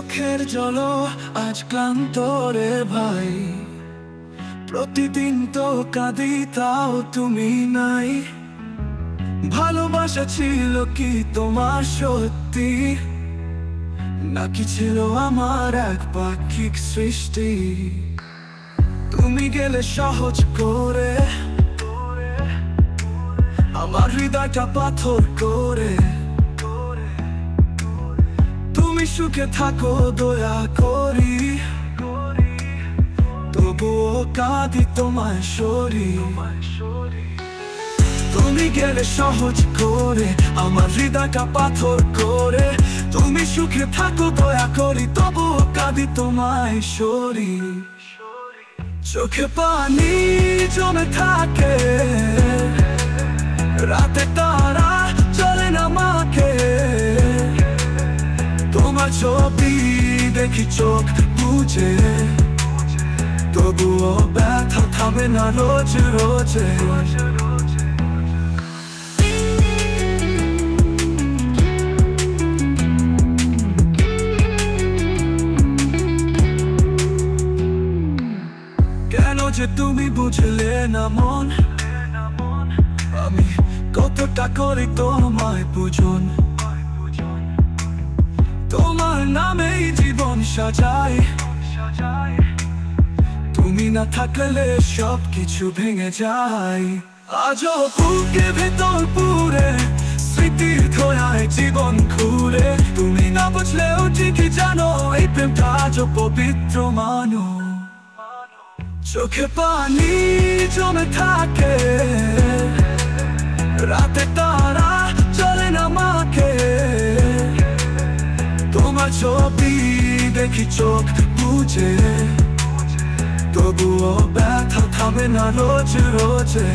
চোখের জল আজ ক্লান্ত রে ভাই, প্রতিদিন তো কাঁদি তাও তুমি নাই। ভালোবাসা ছিল কি তোমার সত্যি, নাকি ছিল আমার এক পাক্ষিক সৃষ্টি? তুমি গেলে সহজ করে আমার হৃদয়টা পাথর করে। তুমি সুখে থাকো দয়া করি, তবুও কাঁদি তোমায় সরি। তুমি গেলে সহজ করে আমার হৃদয়টা পাথর করে। তুমি সুখে থাকো দয়া করি, তবুও কাঁদি তোমায় সরি। চোখে পানি জমে থাকে, রাতে তারা চলে না মাকে। তোমার ছবি দেখি চোখ বুঝে, তবুও ব্যথা থামে না রোজ রোজে। কেন যে তুমি বুঝলে না মন, আমি কতটা করি তোমায় পূজন। তোমার নামেই জীবন সাজাই, তুমি না থাকলে সব কিছু ভেঙে যায়। আজও বুকে ভেতর পুরে স্মৃতির ধোঁয়ায় জীবন ঘুরে। তুমি না বুঝলেও ঠিকই জানো এই প্রেমটা আজও পবিত্র মানো। চোখে পানি জমে থাকে, রাতে তারা চলে না মাকে। তোমার ছবি দেখি চোখ বুঝে, তবুও ব্যথা থামে না রোজ রোজে।